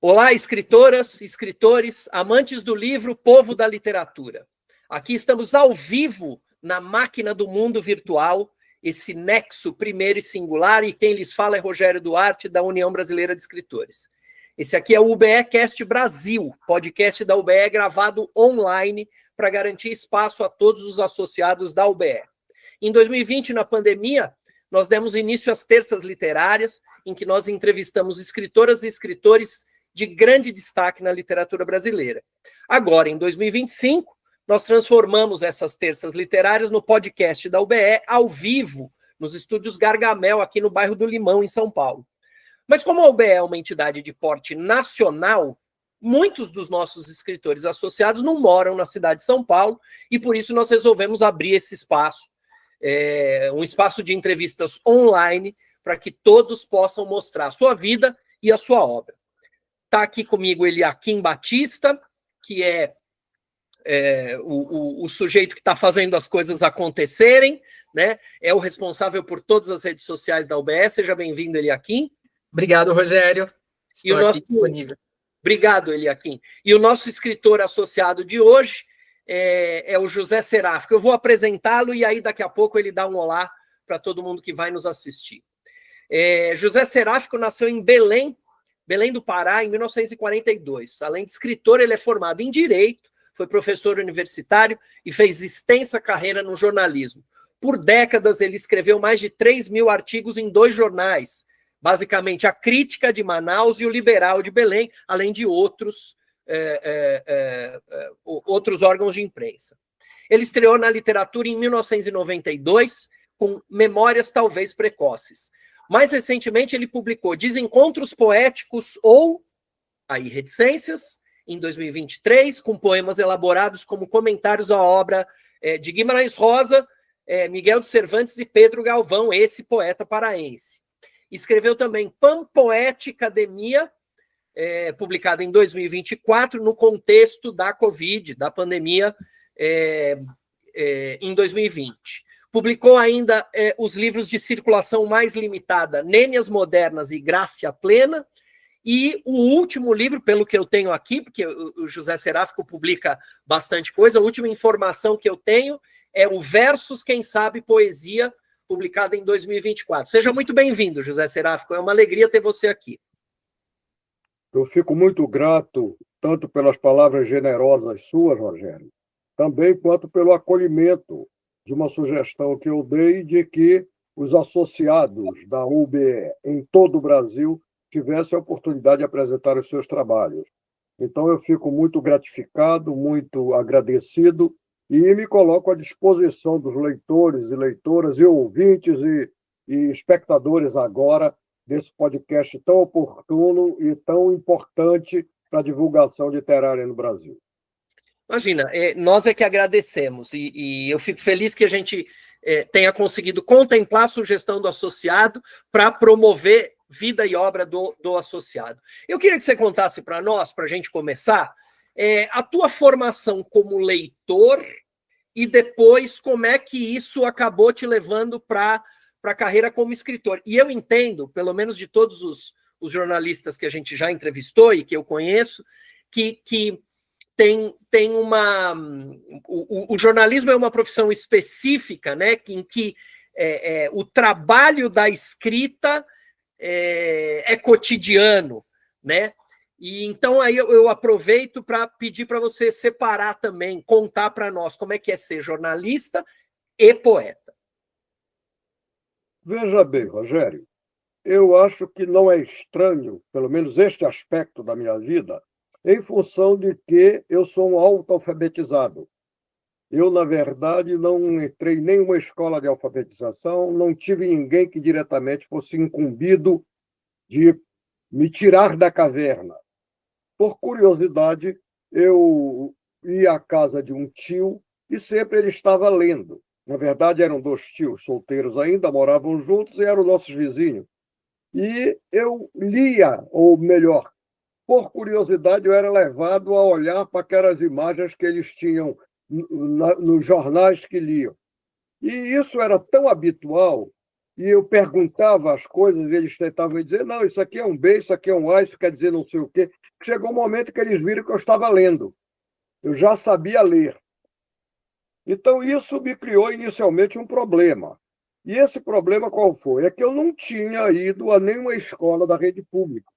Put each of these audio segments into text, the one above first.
Olá, escritoras, escritores, amantes do livro, povo da literatura. Aqui estamos ao vivo na máquina do mundo virtual, esse nexo primeiro e singular, e quem lhes fala é Rogério Duarte, da União Brasileira de Escritores. Esse aqui é o UBE Cast Brasil, podcast da UBE gravado online para garantir espaço a todos os associados da UBE. Em 2020, na pandemia, nós demos início às terças literárias, em que nós entrevistamos escritoras e escritores de grande destaque na literatura brasileira. Agora, em 2025, nós transformamos essas terças literárias no podcast da UBE, ao vivo, nos estúdios Gargamel, aqui no bairro do Limão, em São Paulo. Mas como a UBE é uma entidade de porte nacional, muitos dos nossos escritores associados não moram na cidade de São Paulo, e por isso nós resolvemos abrir esse espaço, um espaço de entrevistas online, para que todos possam mostrar a sua vida e a sua obra. Está aqui comigo Eliakim Batista, que é o sujeito que está fazendo as coisas acontecerem, né? É o responsável por todas as redes sociais da UBE. Seja bem-vindo, Eliakim. Obrigado, Rogério. Estou aqui disponível. Obrigado, Eliakim. E o nosso escritor associado de hoje é o José Seráfico. Eu vou apresentá-lo e aí daqui a pouco ele dá um olá para todo mundo que vai nos assistir. José Seráfico nasceu em Belém do Pará, em 1942. Além de escritor, ele é formado em Direito, foi professor universitário e fez extensa carreira no jornalismo. Por décadas, ele escreveu mais de 3.000 artigos em 2 jornais, basicamente a Crítica de Manaus e o Liberal de Belém, além de outros órgãos de imprensa. Ele estreou na literatura em 1992, com Memórias Talvez Precoces. Mais recentemente, ele publicou Desencontros Poéticos ou aí, Reticências, em 2023, com poemas elaborados como comentários à obra de Guimarães Rosa, Miguel de Cervantes e Pedro Galvão, esse poeta paraense. Escreveu também Pampoética Academia, publicada em 2024, no contexto da Covid, da pandemia, em 2020. Publicou ainda os livros de circulação mais limitada, Nênias Modernas e Grácia Plena, e o último livro, pelo que eu tenho aqui, porque o José Seráfico publica bastante coisa, a última informação que eu tenho é o Versos, Quem Sabe, Poesia, publicado em 2024. Seja muito bem-vindo, José Seráfico, é uma alegria ter você aqui. Eu fico muito grato, tanto pelas palavras generosas suas, Rogério, também quanto pelo acolhimento de uma sugestão que eu dei de que os associados da UBE em todo o Brasil tivessem a oportunidade de apresentar os seus trabalhos. Então, eu fico muito gratificado, muito agradecido e me coloco à disposição dos leitores e leitoras e ouvintes e espectadores agora desse podcast tão oportuno e tão importante para a divulgação literária no Brasil. Imagina, nós é que agradecemos e eu fico feliz que a gente tenha conseguido contemplar a sugestão do associado para promover vida e obra do associado. Eu queria que você contasse para nós, para a gente começar, a tua formação como leitor e depois como é que isso acabou te levando para a carreira como escritor. E eu entendo, pelo menos de todos os jornalistas que a gente já entrevistou e que eu conheço, que tem uma... O jornalismo é uma profissão específica, né, em que o trabalho da escrita é cotidiano, né? E então aí eu aproveito para pedir para você separar também, contar para nós como é que é ser jornalista e poeta. Veja bem, Rogério, eu acho que não é estranho, pelo menos este aspecto da minha vida, em função de que eu sou um autoalfabetizado. Eu, na verdade, não entrei em nenhuma escola de alfabetização, não tive ninguém que diretamente fosse incumbido de me tirar da caverna. Por curiosidade, eu ia à casa de um tio e sempre ele estava lendo. Na verdade, eram 2 tios solteiros ainda, moravam juntos e eram nossos vizinhos. E eu lia, ou melhor, por curiosidade, eu era levado a olhar para aquelas imagens que eles tinham nos jornais que liam. E isso era tão habitual, e eu perguntava as coisas, e eles tentavam me dizer, não, isso aqui é um B, isso aqui é um A, isso quer dizer não sei o quê. chegou um momento que eles viram que eu estava lendo. Eu já sabia ler. Então, isso me criou inicialmente um problema. E esse problema qual foi? É que eu não tinha ido a nenhuma escola da rede pública.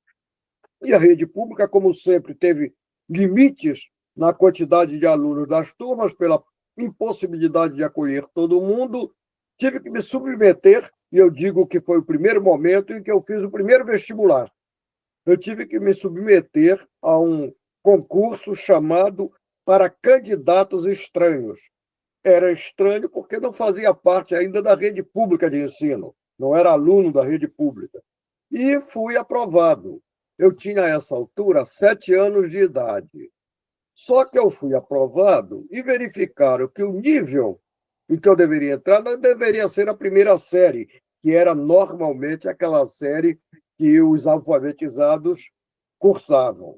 E a rede pública, como sempre, teve limites na quantidade de alunos das turmas, pela impossibilidade de acolher todo mundo, tive que me submeter, e eu digo que foi o primeiro momento em que eu fiz o primeiro vestibular. Eu tive que me submeter a um concurso chamado para candidatos estranhos. Era estranho porque não fazia parte ainda da rede pública de ensino, não era aluno da rede pública. E fui aprovado. Eu tinha, a essa altura, 7 anos de idade. Só que eu fui aprovado e verificaram que o nível em que eu deveria entrar não deveria ser a primeira série, que era normalmente aquela série que os alfabetizados cursavam.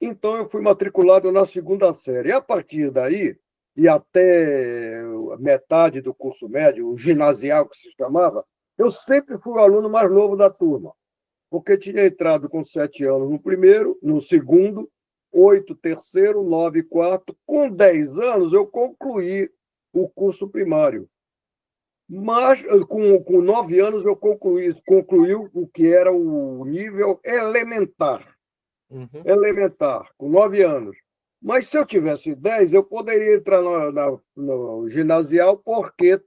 Então, eu fui matriculado na segunda série. A partir daí, e até metade do curso médio, o ginasial que se chamava, eu sempre fui o aluno mais novo da turma, porque tinha entrado com 7 anos no primeiro, no segundo, 8 terceiro, 9 quarto. Com 10 anos, eu concluí o curso primário. Mas, com 9 anos, eu concluí o que era o nível elementar. Elementar, com 9 anos. Mas se eu tivesse 10, eu poderia entrar no ginasial, porque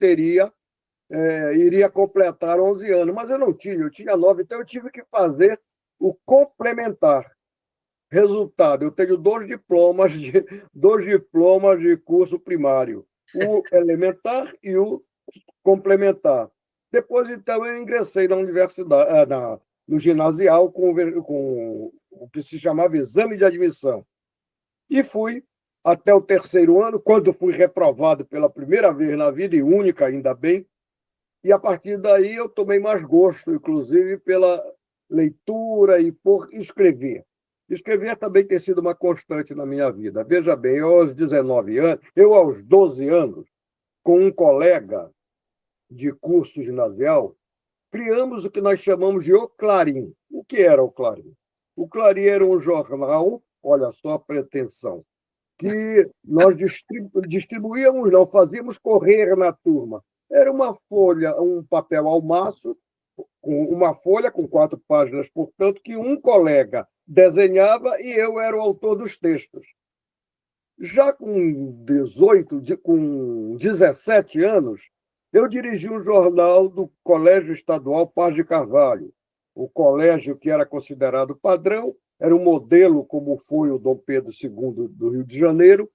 iria completar 11 anos. Mas eu não tinha, eu tinha 9, então eu tive que fazer o complementar. Resultado, eu tenho dois diplomas de curso primário, o elementar e o complementar. Depois, então, eu ingressei na universidade, no ginasial, com o que se chamava exame de admissão. E fui até o terceiro ano, quando fui reprovado pela primeira vez na vida, e única, ainda bem, e a partir daí eu tomei mais gosto, inclusive, pela leitura e por escrever. Escrever também tem sido uma constante na minha vida. Veja bem, aos 12 anos, com um colega de curso ginasial, criamos o que nós chamamos de O Clarim. O que era o Clarim? O Clarim era um jornal, olha só a pretensão, que nós distribuíamos, não, fazíamos correr na turma. Era uma folha, um papel ao maço, uma folha com 4 páginas, portanto, que um colega desenhava e eu era o autor dos textos. Já com 17 anos, eu dirigi um jornal do Colégio Estadual Paz de Carvalho. O colégio que era considerado padrão, era um modelo como foi o Dom Pedro II do Rio de Janeiro,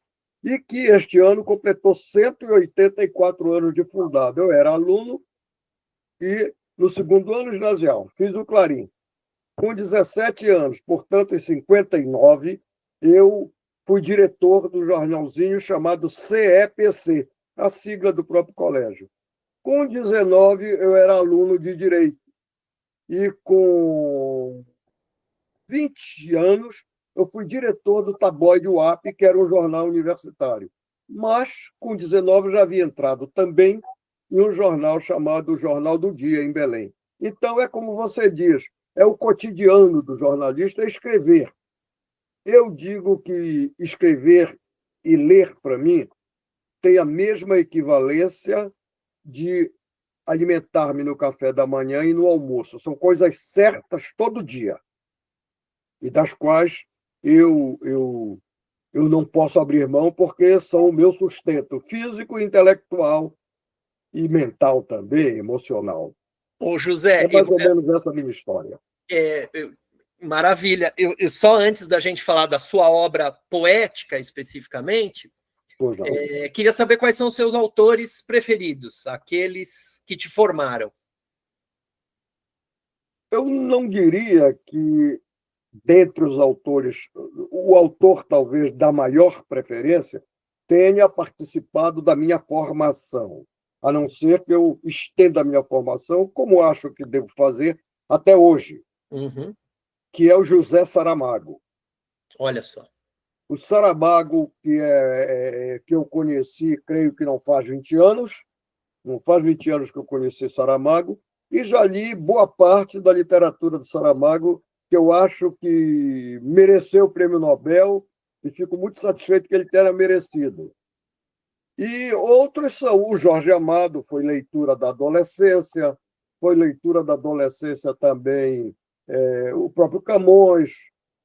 e que este ano completou 184 anos de fundado. Eu era aluno e, no segundo ano ginasial, fiz o Clarim. Com 17 anos, portanto, em 59, eu fui diretor do jornalzinho chamado CEPC, a sigla do próprio colégio. Com 19, eu era aluno de Direito. E com 20 anos, eu fui diretor do Tabloide UAP, que era um jornal universitário. Mas, com 19, eu já havia entrado também em um jornal chamado Jornal do Dia, em Belém. Então, é como você diz, é o cotidiano do jornalista escrever. Eu digo que escrever e ler, para mim, tem a mesma equivalência de alimentar-me no café da manhã e no almoço. São coisas certas todo dia, e das quais eu não posso abrir mão, porque são o meu sustento físico, intelectual e mental também, emocional. Ô, José, é mais ou menos essa a minha história. Maravilha. Só antes da gente falar da sua obra poética especificamente, queria saber quais são os seus autores preferidos, aqueles que te formaram. Eu não diria que, dentre os autores, o autor talvez da maior preferência tenha participado da minha formação, a não ser que eu estenda a minha formação, como acho que devo fazer até hoje, que é o José Saramago. Olha só. O Saramago, que eu conheci, creio que não faz 20 anos, não faz 20 anos que eu conheci Saramago, e já li boa parte da literatura do Saramago que eu acho que mereceu o prêmio Nobel e fico muito satisfeito que ele tenha merecido. E outros são o Jorge Amado, foi leitura da adolescência, foi leitura da adolescência também o próprio Camões,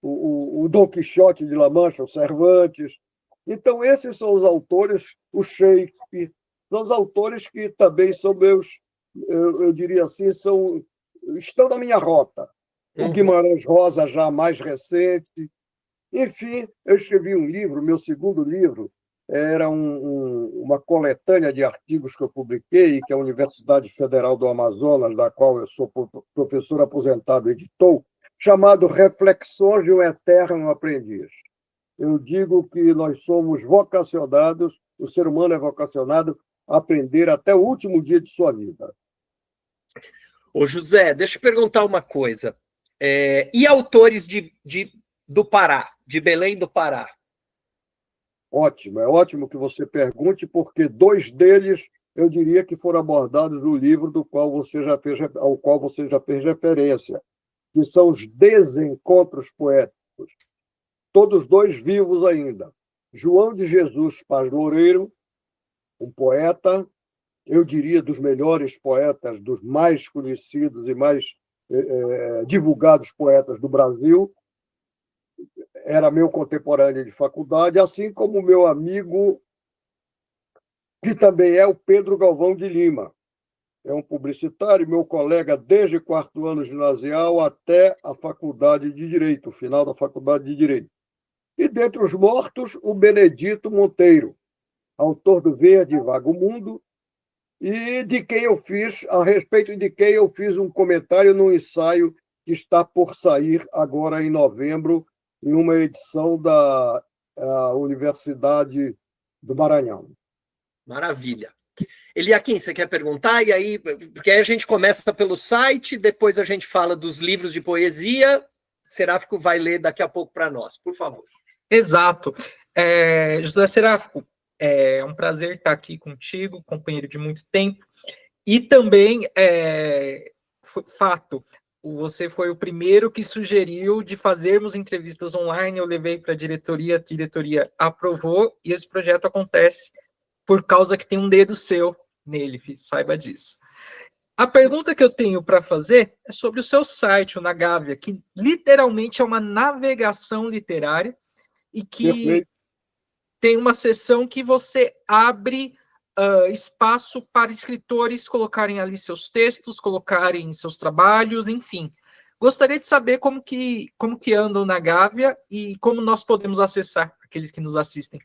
o Dom Quixote de La Mancha, o Cervantes. Então, esses são os autores, o Shakespeare, são os autores que também são meus, eu diria assim, estão na minha rota. O Guimarães Rosa, já mais recente. Enfim, eu escrevi um livro, meu segundo livro, era uma coletânea de artigos que eu publiquei, que a Universidade Federal do Amazonas, da qual eu sou professor aposentado, editou, chamado Reflexões de um Eterno Aprendiz. Eu digo que nós somos vocacionados, o ser humano é vocacionado a aprender até o último dia de sua vida. Ô José, deixa eu perguntar uma coisa. E autores do Pará, de Belém do Pará? Ótimo, é ótimo que você pergunte, porque 2 deles eu diria que foram abordados no livro ao qual você já fez referência, que são os Desencontros Poéticos. Todos 2 vivos ainda. João de Jesus Paz Loureiro, um poeta, eu diria dos melhores poetas, dos mais conhecidos e mais divulgados poetas do Brasil, era meu contemporâneo de faculdade, assim como o meu amigo, que também é o Pedro Galvão de Lima. É um publicitário, meu colega desde o 4º ano ginasial até a faculdade de Direito, o final da faculdade de Direito. E dentre os mortos, o Benedito Monteiro, autor do Verde e Vago Mundo, e a respeito de quem eu fiz um comentário num ensaio que está por sair agora em novembro, em uma edição da Universidade do Maranhão. Maravilha. Eliakim, você quer perguntar? E aí, porque aí a gente começa pelo site, depois a gente fala dos livros de poesia. Seráfico vai ler daqui a pouco para nós, por favor. Exato. José Seráfico, é um prazer estar aqui contigo, companheiro de muito tempo. E também, fato, você foi o primeiro que sugeriu de fazermos entrevistas online, eu levei para a diretoria aprovou, e esse projeto acontece por causa que tem um dedo seu nele, saiba disso. A pergunta que eu tenho para fazer é sobre o seu site, o Nagávia, que literalmente é uma navegação literária e que Perfeito. tem uma seção que você abre espaço para escritores colocarem ali seus textos, colocarem seus trabalhos, enfim. Gostaria de saber como que anda o Nagávia e como nós podemos acessar aqueles que nos assistem.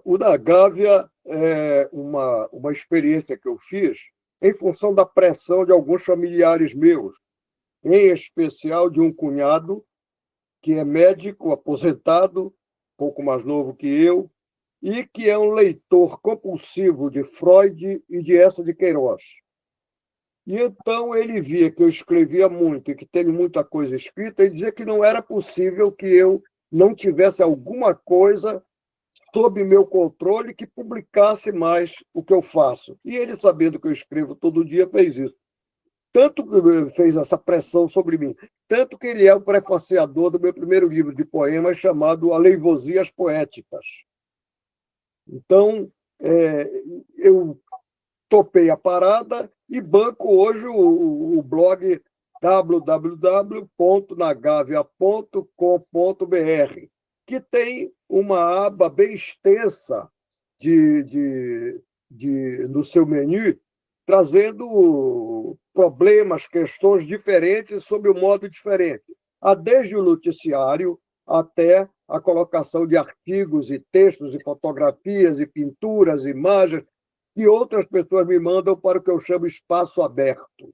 O Nagávia é uma experiência que eu fiz em função da pressão de alguns familiares meus, em especial de um cunhado que é médico aposentado, pouco mais novo que eu, e que é um leitor compulsivo de Freud e de Eça de Queiroz. E então ele via que eu escrevia muito e que tenho muita coisa escrita e dizia que não era possível que eu não tivesse alguma coisa sob meu controle que publicasse mais o que eu faço. E ele, sabendo que eu escrevo todo dia, fez isso. Tanto que fez essa pressão sobre mim, tanto que ele é o prefaciador do meu primeiro livro de poemas chamado Aleivosias Poéticas. Então, eu topei a parada e banco hoje o blog www.nagavia.com.br, que tem uma aba bem extensa no seu menu, trazendo problemas, questões diferentes sob um modo diferente. Há desde o noticiário até a colocação de artigos e textos e fotografias e pinturas, imagens, que outras pessoas me mandam para o que eu chamo espaço aberto.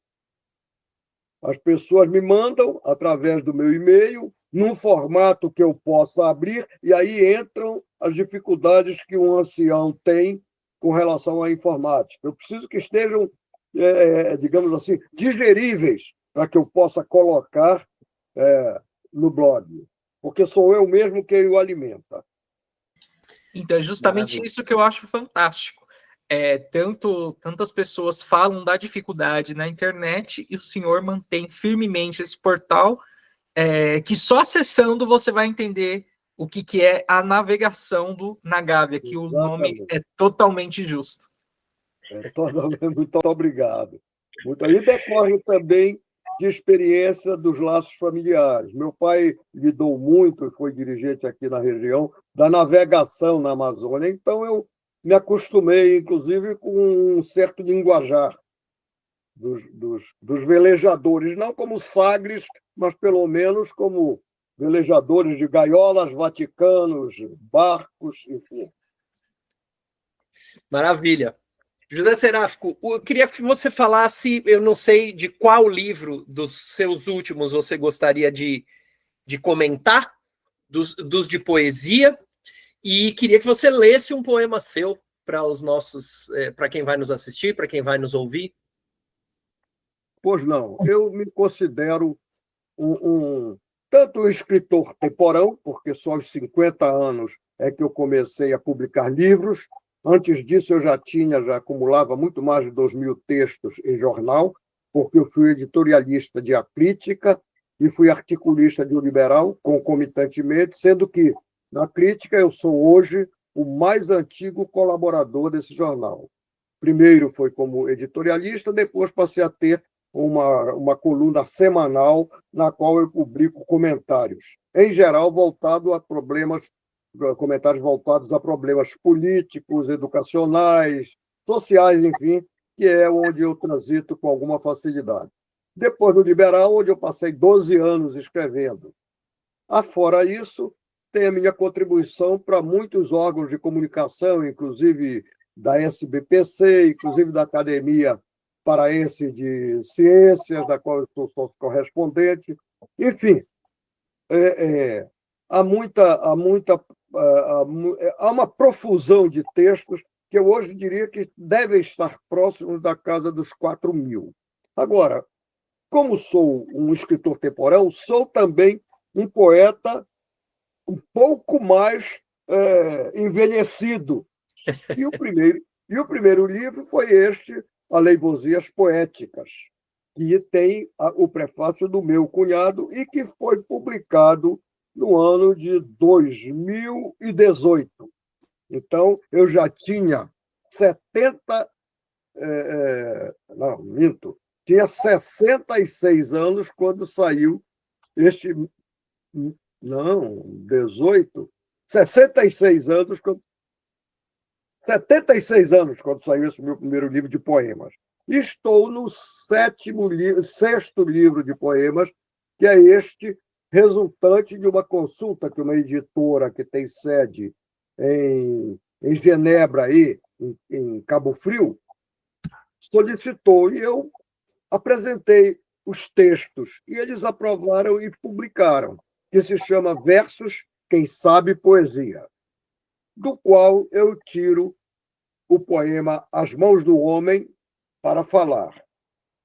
As pessoas me mandam através do meu e-mail, num formato que eu possa abrir, e aí entram as dificuldades que um ancião tem com relação à informática. Eu preciso que estejam, digamos assim, digeríveis para que eu possa colocar no blog, porque sou eu mesmo quem o alimenta. Então, é justamente isso que eu acho fantástico. tantas pessoas falam da dificuldade na internet e o senhor mantém firmemente esse portal, que só acessando você vai entender o que é a navegação do Nagávia, que o nome é totalmente justo. Muito obrigado. Aí decorre também de experiência dos laços familiares. Meu pai lidou muito, foi dirigente aqui na região, da navegação na Amazônia, então eu me acostumei, inclusive, com um certo linguajar dos velejadores, não como sagres, mas pelo menos como velejadores de gaiolas, vaticanos, barcos, enfim. Maravilha. José Seráfico, eu queria que você falasse, eu não sei de qual livro dos seus últimos você gostaria de comentar, dos de poesia, e queria que você lesse um poema seu para os nossos, para quem vai nos assistir, para quem vai nos ouvir. Pois não, eu me considero tanto um escritor temporão, porque só aos 50 anos é que eu comecei a publicar livros. Antes disso, eu já acumulava muito mais de 2.000 textos em jornal, porque eu fui editorialista de A Crítica e fui articulista de O Liberal, concomitantemente, sendo que, na Crítica, eu sou hoje o mais antigo colaborador desse jornal. Primeiro foi como editorialista, depois passei a ter uma coluna semanal na qual eu publico comentários, em geral voltado a comentários voltados a problemas políticos, educacionais, sociais, enfim, que é onde eu transito com alguma facilidade. Depois do Liberal, onde eu passei 12 anos escrevendo. Afora isso, tem a minha contribuição para muitos órgãos de comunicação, inclusive da SBPC, inclusive da Academia Paraense de Ciências, da qual eu sou sócio correspondente. Enfim, há uma profusão de textos que eu hoje diria que devem estar próximos da casa dos 4.000. Agora, como sou um escritor temporão, sou também um poeta um pouco mais envelhecido. E o primeiro livro foi este, Aleivosias Poéticas, que tem o prefácio do meu cunhado e que foi publicado no ano de 2018. Então, eu já tinha 66 anos quando saiu este... Não, 18. 66 anos, 76 anos quando saiu esse meu primeiro livro de poemas. Estou no sexto livro de poemas, que é este, resultante de uma consulta que uma editora que tem sede em Genebra, aí, em Cabo Frio, solicitou, e eu apresentei os textos, e eles aprovaram e publicaram, que se chama Versos, Quem Sabe Poesia, do qual eu tiro o poema As Mãos do Homem para falar,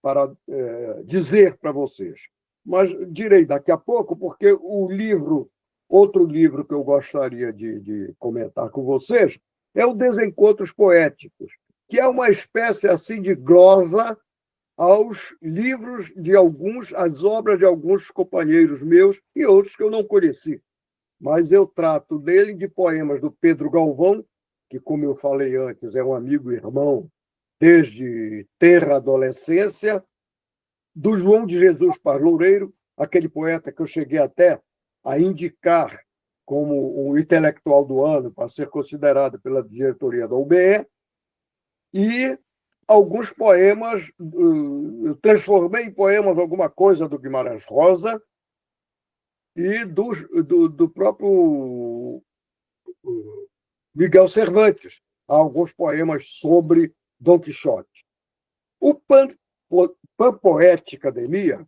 para dizer para vocês. Mas direi daqui a pouco, porque outro livro que eu gostaria de comentar com vocês é o Desencontros Poéticos, que é uma espécie assim de glosa aos livros às obras de alguns companheiros meus e outros que eu não conheci. Mas eu trato dele de poemas do Pedro Galvão, que, como eu falei antes, é um amigo e irmão desde tenra adolescência, do João de Jesus Paz Loureiro, aquele poeta que eu cheguei até a indicar como o intelectual do ano, para ser considerado pela diretoria da UBE, e alguns poemas, eu transformei em poemas alguma coisa do Guimarães Rosa e do próprio Miguel Cervantes, há alguns poemas sobre Dom Quixote. O Panpoética Academia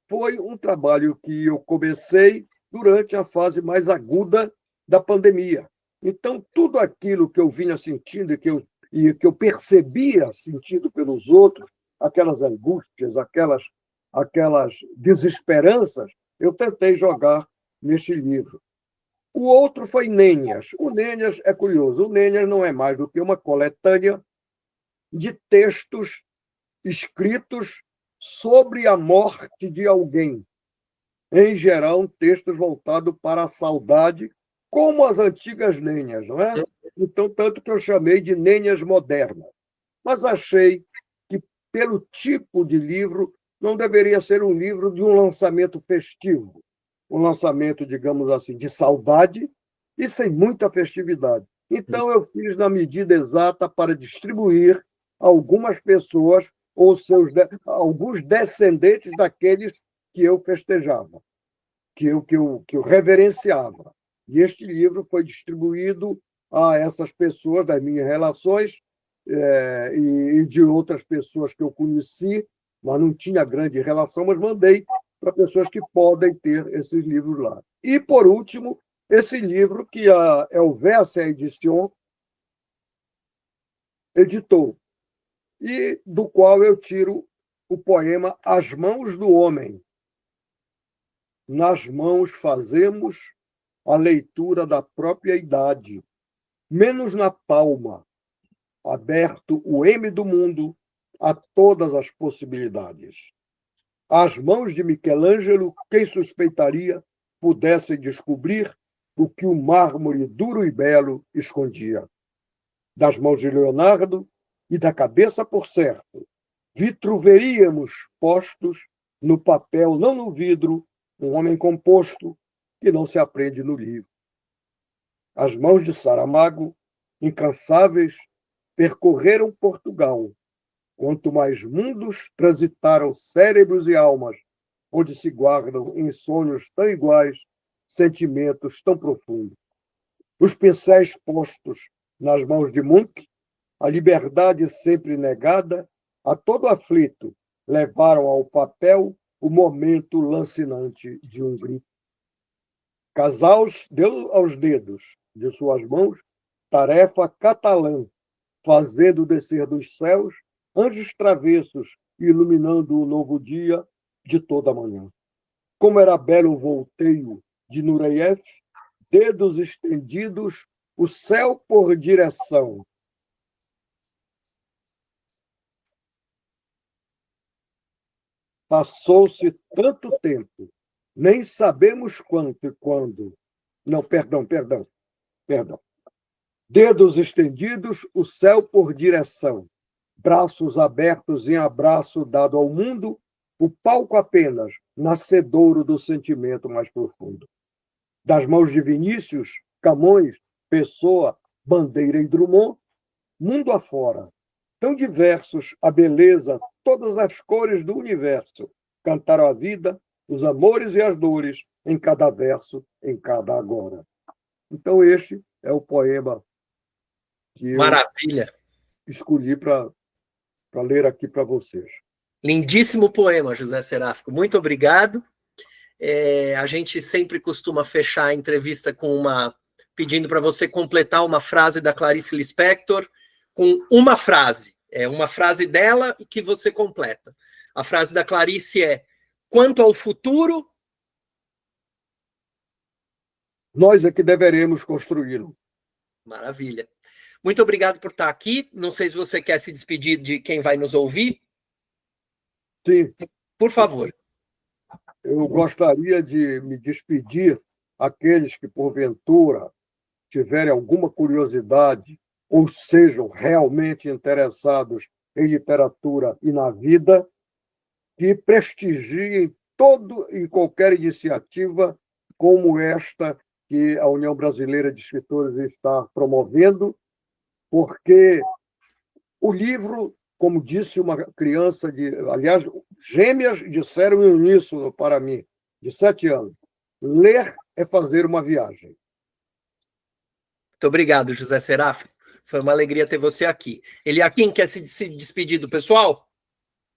foi um trabalho que eu comecei durante a fase mais aguda da pandemia. Então, tudo aquilo que eu vinha sentindo e que eu percebia sentido pelos outros, aquelas angústias, aquelas desesperanças, eu tentei jogar neste livro. O outro foi Nênias. O Nênias é curioso. O Nênias não é mais do que uma coletânea de textos escritos sobre a morte de alguém. Em geral, textos voltados para a saudade, como as antigas nênias, não é? Então, tanto que eu chamei de nênias modernas. Mas achei que, pelo tipo de livro, não deveria ser um livro de um lançamento festivo, um lançamento, digamos assim, de saudade e sem muita festividade. Então, eu fiz na medida exata para distribuir a algumas pessoas ou alguns descendentes daqueles que eu festejava, que eu reverenciava. E este livro foi distribuído a essas pessoas das minhas relações e de outras pessoas que eu conheci, mas não tinha grande relação, mas mandei para pessoas que podem ter esses livros lá. E, por último, esse livro que a Helvécia Edition editou, e do qual eu tiro o poema As Mãos do Homem. Nas mãos fazemos a leitura da própria idade, menos na palma, aberto o M do mundo a todas as possibilidades. As mãos de Michelangelo, quem suspeitaria, pudessem descobrir o que o mármore duro e belo escondia. Das mãos de Leonardo e da cabeça, por certo, vitruveríamos postos no papel, não no vidro, um homem composto que não se aprende no livro. As mãos de Saramago, incansáveis, percorreram Portugal. Quanto mais mundos transitaram cérebros e almas, onde se guardam em sonhos tão iguais, sentimentos tão profundos. Os pincéis postos nas mãos de Munch, a liberdade sempre negada, a todo aflito, levaram ao papel o momento lancinante de um grito. Casals deu aos dedos de suas mãos tarefa catalã, fazendo descer dos céus anjos travessos, iluminando o novo dia de toda manhã. Como era belo o volteio de Nureyev, dedos estendidos, o céu por direção. Passou-se tanto tempo, nem sabemos quanto e quando. Não, perdão. Dedos estendidos, o céu por direção. Braços abertos em abraço dado ao mundo, o palco apenas, nascedouro do sentimento mais profundo. Das mãos de Vinícius, Camões, Pessoa, Bandeira e Drummond, mundo afora, tão diversos a beleza, todas as cores do universo, cantaram a vida, os amores e as dores, em cada verso, em cada agora. Então, este é o poema que eu escolhi para ler aqui para vocês. Lindíssimo poema, José Seráfico. Muito obrigado. A gente sempre costuma fechar a entrevista pedindo para você completar uma frase da Clarice Lispector com uma frase. É uma frase dela que você completa. A frase da Clarice é: quanto ao futuro, nós é que deveremos construí-lo. Maravilha. Muito obrigado por estar aqui. Não sei se você quer se despedir de quem vai nos ouvir. Sim. Por favor. Eu gostaria de me despedir aqueles que, porventura, tiverem alguma curiosidade ou sejam realmente interessados em literatura e na vida, que prestigiem todo e qualquer iniciativa como esta que a União Brasileira de Escritores está promovendo, porque o livro, como disse uma criança, aliás, gêmeas disseram em uníssono para mim, de 7 anos, ler é fazer uma viagem. Muito obrigado, José Seráfico. Foi uma alegria ter você aqui. Eliakim, quer se despedir do pessoal?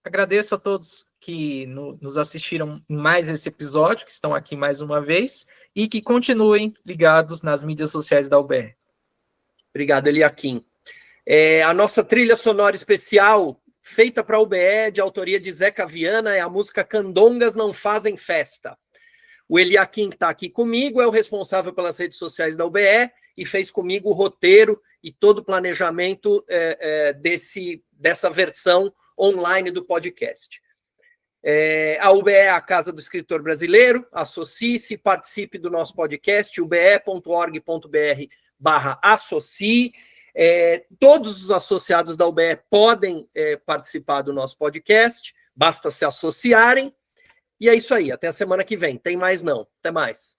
Agradeço a todos que nos assistiram em mais esse episódio, que estão aqui mais uma vez, e que continuem ligados nas mídias sociais da UBR. Obrigado, Eliakim. A nossa trilha sonora especial, feita para a UBE, de autoria de Zeca Viana, é a música Candongas Não Fazem Festa. O Eliakim, que está aqui comigo, é o responsável pelas redes sociais da UBE e fez comigo o roteiro e todo o planejamento dessa versão online do podcast. A UBE é a Casa do Escritor Brasileiro, associe-se, participe do nosso podcast, ube.org.br/associe. Todos os associados da UBE podem participar do nosso podcast, basta se associarem. E é isso aí, até a semana que vem. Tem mais não. Até mais.